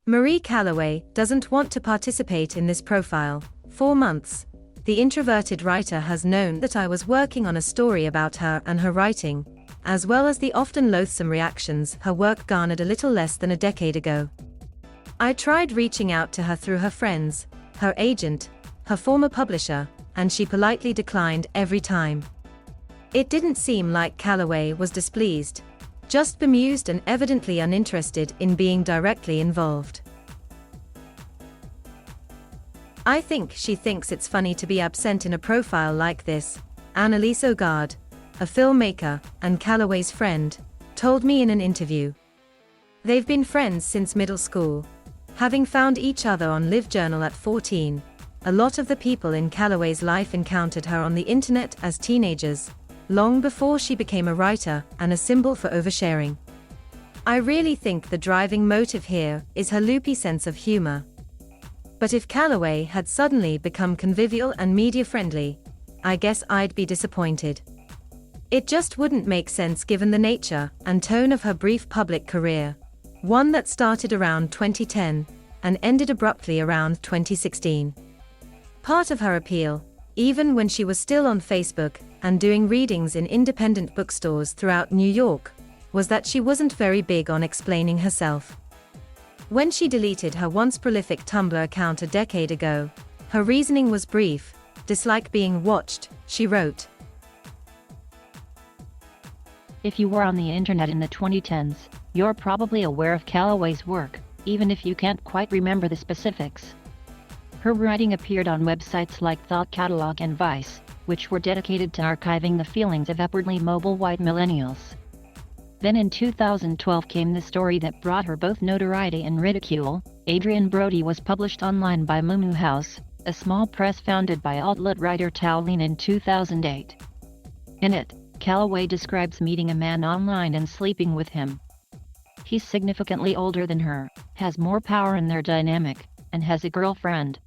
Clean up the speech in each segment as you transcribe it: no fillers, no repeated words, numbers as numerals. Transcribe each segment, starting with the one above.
Marie Calloway doesn't want to participate in this profile. 4 months. The introverted writer has known that I was working on a story about her and her writing, as well as the often loathsome reactions her work garnered a little less than a decade ago. I tried reaching out to her through her friends, her agent, her former publisher, and she politely declined every time. It didn't seem like Calloway was displeased, just bemused and evidently uninterested in being directly involved. I think she thinks it's funny to be absent in a profile like this, Annalise Ogard, a filmmaker and Calloway's friend, told me in an interview. They've been friends since middle school, having found each other on LiveJournal at 14. A lot of the people in Calloway's life encountered her on the internet as teenagers, long before she became a writer and a symbol for oversharing. I really think the driving motive here is her loopy sense of humor. But if Calloway had suddenly become convivial and media-friendly, I guess I'd be disappointed. It just wouldn't make sense given the nature and tone of her brief public career, one that started around 2010 and ended abruptly around 2016. Part of her appeal, even when she was still on Facebook and doing readings in independent bookstores throughout New York, was that she wasn't very big on explaining herself. When she deleted her once prolific Tumblr account a decade ago, her reasoning was brief: dislike being watched, she wrote. If you were on the internet in the 2010s, you're probably aware of Calloway's work, even if you can't quite remember the specifics. Her writing appeared on websites like Thought Catalog and Vice, which were dedicated to archiving the feelings of upwardly mobile white millennials. Then in 2012 came the story that brought her both notoriety and ridicule. Adrian Brody was published online by Moo House, a small press founded by alt-lit writer Tao Lin in 2008. In it, Calloway describes meeting a man online and sleeping with him. He's significantly older than her, has more power in their dynamic, and has a girlfriend.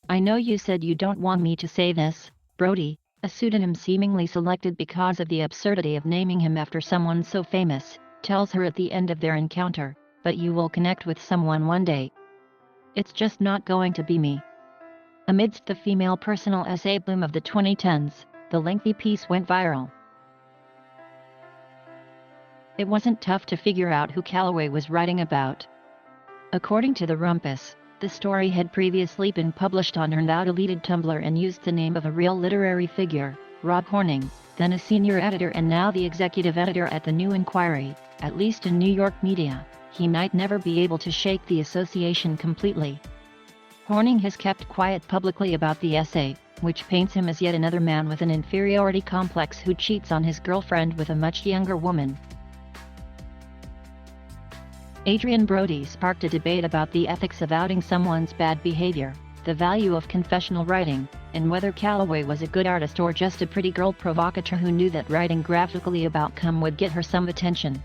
I know you said you don't want me to say this, Brody, a pseudonym seemingly selected because of the absurdity of naming him after someone so famous, tells her at the end of their encounter, but you will connect with someone one day. It's just not going to be me. Amidst the female personal essay boom of the 2010s, the lengthy piece went viral. It wasn't tough to figure out who Calloway was writing about. According to the Rumpus, the story had previously been published on her now-deleted Tumblr and used the name of a real literary figure, Rob Horning, then a senior editor and now the executive editor at the New Inquiry. At least in New York media, he might never be able to shake the association completely. Horning has kept quiet publicly about the essay, which paints him as yet another man with an inferiority complex who cheats on his girlfriend with a much younger woman. Adrian Brody sparked a debate about the ethics of outing someone's bad behavior, the value of confessional writing, and whether Calloway was a good artist or just a pretty girl provocateur who knew that writing graphically about cum would get her some attention.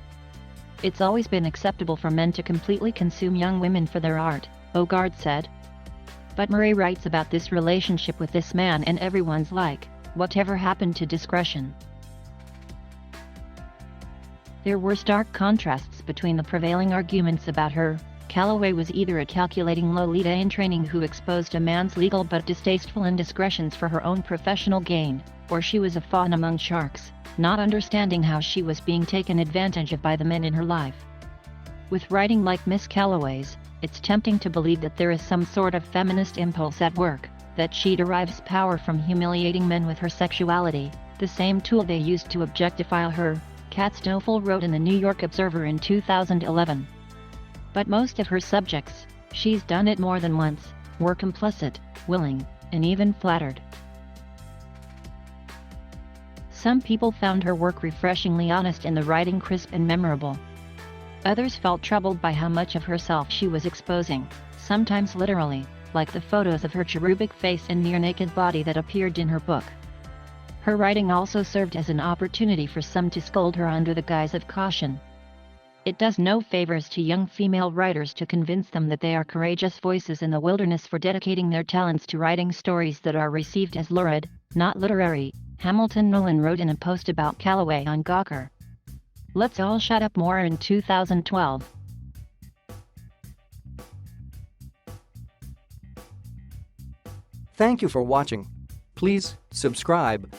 It's always been acceptable for men to completely consume young women for their art, Ogard said. But Murray writes about this relationship with this man and everyone's like, whatever happened to discretion? There were stark contrasts between the prevailing arguments about her. Calloway was either a calculating Lolita in training who exposed a man's legal but distasteful indiscretions for her own professional gain, or she was a fawn among sharks, not understanding how she was being taken advantage of by the men in her life. With writing like Miss Calloway's, it's tempting to believe that there is some sort of feminist impulse at work, that she derives power from humiliating men with her sexuality, the same tool they used to objectify her, Kat Stoffel wrote in the New York Observer in 2011. But most of her subjects, she's done it more than once, were complicit, willing, and even flattered. Some people found her work refreshingly honest and the writing crisp and memorable. Others felt troubled by how much of herself she was exposing, sometimes literally, like the photos of her cherubic face and near-naked body that appeared in her book. Her writing also served as an opportunity for some to scold her under the guise of caution. It does no favors to young female writers to convince them that they are courageous voices in the wilderness for dedicating their talents to writing stories that are received as lurid, not literary, Hamilton Nolan wrote in a post about Calloway on Gawker. Let's all shut up more in 2012. Thank you for watching. Please subscribe